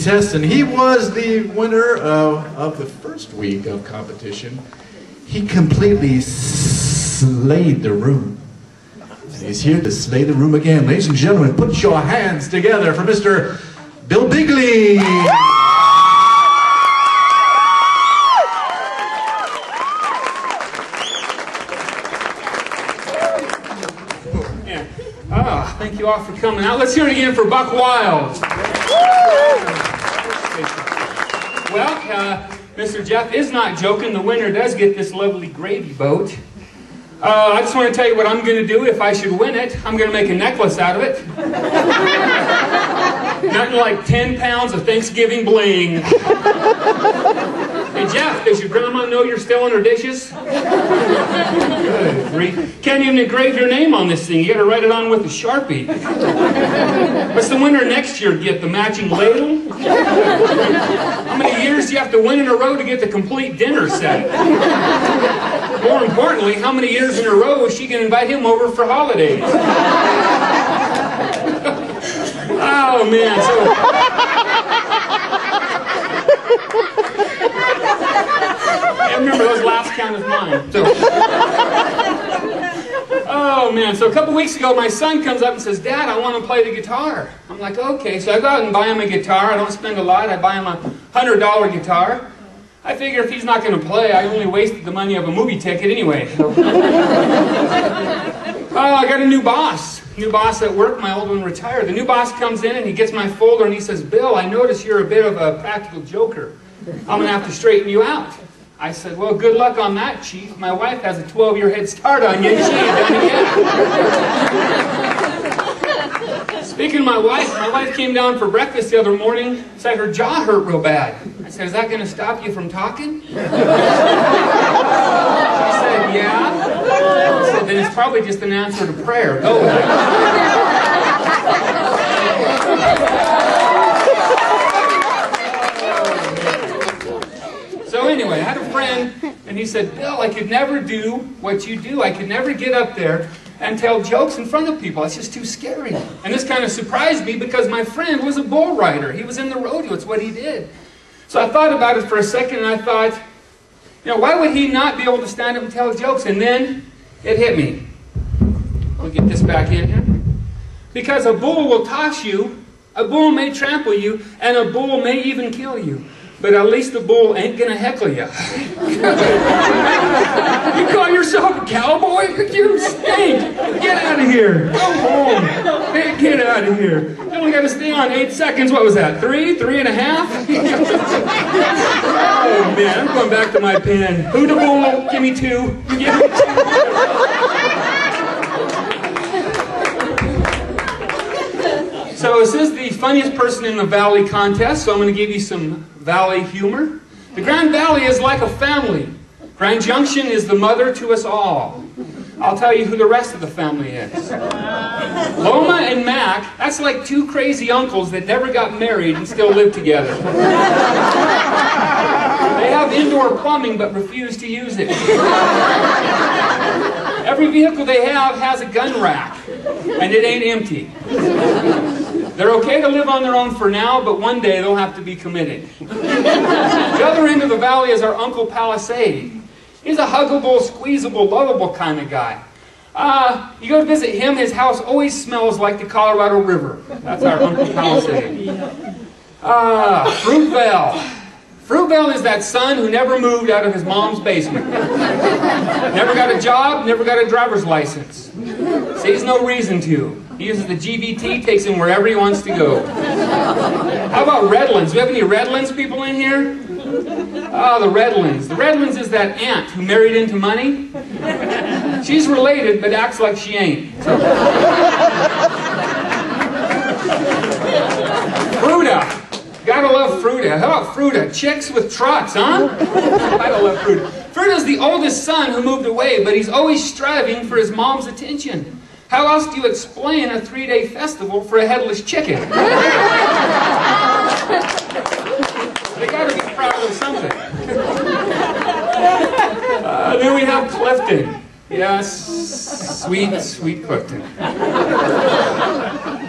test, and he was the winner of the first week of competition. He completely slayed the room. And he's here to slay the room again. Ladies and gentlemen, put your hands together for Mr. Bill Beagley. Thank you all for coming out. Let's hear it again for Buck Wild. Well, Mr. Jeff is not joking. The winner does get this lovely gravy boat. I just want to tell you what I'm going to do if I should win it. I'm going to make a necklace out of it. Nothing like 10 pounds of Thanksgiving bling. Hey, Jeff, does your grandma know you're still in her dishes? Good. Can't even engrave your name on this thing. You got to write it on with a Sharpie. What's the winner next year get? The matching ladle? How many years do you have to win in a row to get the complete dinner set? More importantly, how many years in a row is she going to invite him over for holidays? Oh, man. I remember those last count as mine. Oh, man. So a couple weeks ago, my son comes up and says, Dad, I want to play the guitar. I'm like, okay. So I go out and buy him a guitar. I don't spend a lot. I buy him a $100 guitar. I figure if he's not going to play, I only wasted the money of a movie ticket anyway. So. I got a new boss. New boss at work. My old one retired. The new boss comes in and he gets my folder and he says, Bill, I notice you're a bit of a practical joker. I'm going to have to straighten you out. I said, well, good luck on that, Chief. My wife has a 12-year head start on you and she ain't done it yet. Speaking of my wife came down for breakfast the other morning, said her jaw hurt real bad. I said, is that going to stop you from talking? She said, yeah. I said, then it's probably just an answer to prayer. Go with it. So anyway, I had a friend, and he said, Bill, I could never do what you do. I could never get up there and tell jokes in front of people. It's just too scary. And this kind of surprised me because my friend was a bull rider. He was in the rodeo. It's what he did. So I thought about it for a second, and I thought, why would he not be able to stand up and tell jokes? And then it hit me. We'll get this back in here. Because a bull will toss you, a bull may trample you, and a bull may even kill you. But at least the bull ain't gonna heckle you. You call yourself a cowboy? You stink! Get out of here! Go home! Hey, get out of here! You only gotta stay on 8 seconds. What was that? 3? 3.5? Oh man, I'm going back to my pen. Who the bull? Give me 2. Give me 2. So this is the funniest person in the Valley contest, so I'm going to give you some Valley humor. The Grand Valley is like a family. Grand Junction is the mother to us all. I'll tell you who the rest of the family is. Loma and Mac, that's like 2 crazy uncles that never got married and still live together. They have indoor plumbing but refuse to use it. Every vehicle they have has a gun rack, and it ain't empty. They're okay to live on their own for now, but one day they'll have to be committed. The other end of the valley is our Uncle Palisade. He's a huggable, squeezable, lovable kind of guy. You go to visit him, his house always smells like the Colorado River. That's our Uncle Palisade. Fruitvale. Fruitvale is that son who never moved out of his mom's basement. Never got a job, never got a driver's license. Sees no reason to. He uses the GVT, takes him wherever he wants to go. How about Redlands? Do we have any Redlands people in here? Oh, the Redlands. The Redlands is that aunt who married into money. She's related, but acts like she ain't. Fruta. Gotta love Fruta. How about Fruta? Chicks with trucks, huh? Gotta love Fruta. Fruta's the oldest son who moved away, but he's always striving for his mom's attention. How else do you explain a 3-day festival for a headless chicken? They gotta be proud of something. Then we have Clifton. Yes, sweet, sweet Clifton.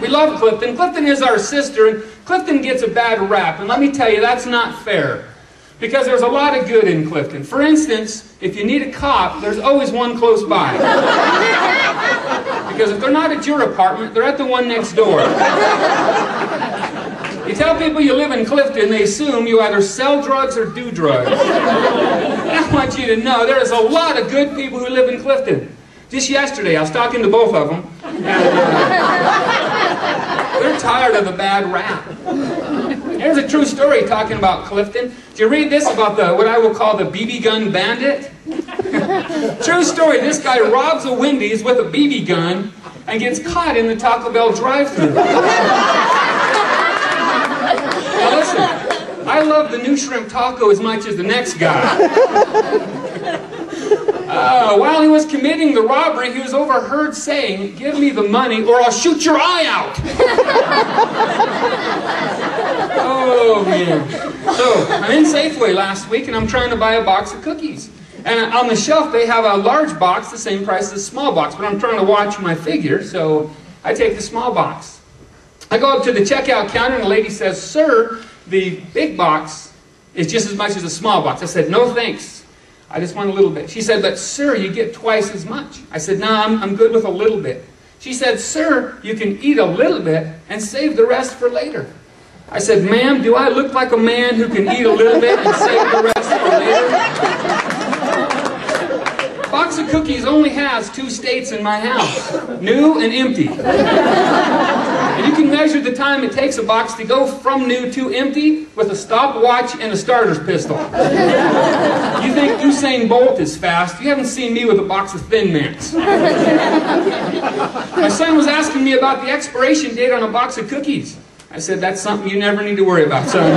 We love Clifton. Clifton is our sister, and Clifton gets a bad rap. And let me tell you, that's not fair. Because there's a lot of good in Clifton. For instance, if you need a cop, there's always one close by. Because if they're not at your apartment, they're at the one next door. You tell people you live in Clifton, they assume you either sell drugs or do drugs. And I want you to know there's a lot of good people who live in Clifton. Just yesterday, I was talking to both of them, and they're tired of the bad rap. Here's a true story talking about Clifton. Did you read this about what I will call the BB gun bandit? True story, this guy robs a Wendy's with a BB gun and gets caught in the Taco Bell drive-thru. Now listen, I love the new shrimp taco as much as the next guy. While he was committing the robbery, he was overheard saying, "Give me the money or I'll shoot your eye out." Oh, man. So, I'm in Safeway last week and I'm trying to buy a box of cookies. And on the shelf they have a large box, the same price as a small box, but I'm trying to watch my figure, so I take the small box. I go up to the checkout counter and the lady says, "Sir, the big box is just as much as a small box." I said, "No thanks. I just want a little bit." She said, "But sir, you get twice as much." I said, "No, I'm good with a little bit." She said, "Sir, you can eat a little bit and save the rest for later." I said, "Ma'am, do I look like a man who can eat a little bit and save the rest for later?" A box of cookies only has 2 states in my house, new and empty. And you can measure the time it takes a box to go from new to empty with a stopwatch and a starter's pistol. You think Usain Bolt is fast, you haven't seen me with a box of Thin Mints. My son was asking me about the expiration date on a box of cookies. I said, "That's something you never need to worry about, son."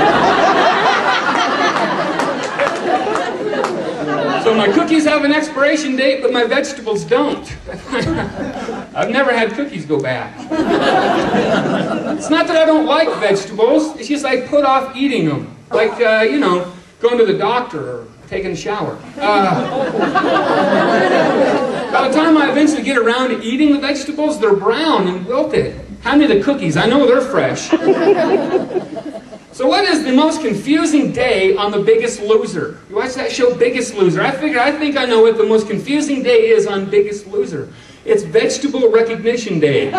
So my cookies have an expiration date, but my vegetables don't. I've never had cookies go bad. It's not that I don't like vegetables, it's just I put off eating them. Like, you know, going to the doctor or taking a shower. By the time I eventually get around to eating the vegetables, they're brown and wilted. Hand me the cookies, I know they're fresh. So what is the most confusing day on The Biggest Loser? You watch that show, Biggest Loser. I think I know what the most confusing day is on Biggest Loser. It's Vegetable Recognition Day.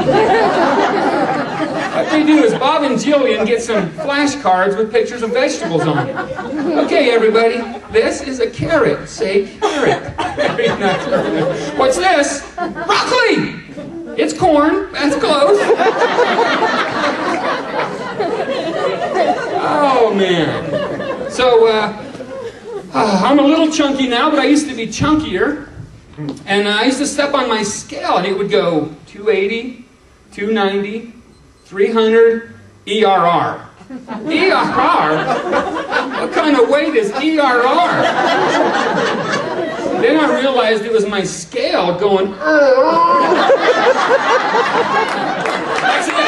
What they do is Bob and Jillian get some flashcards with pictures of vegetables on it. "Okay, everybody, this is a carrot. Say carrot." "What's this?" "Broccoli!" "It's corn. That's close." Oh, man. So, I'm a little chunky now, but I used to be chunkier. And I used to step on my scale, and it would go 280, 290, 300, ERR. ERR? What kind of weight is ERR? Then I realized it was my scale going, That's it.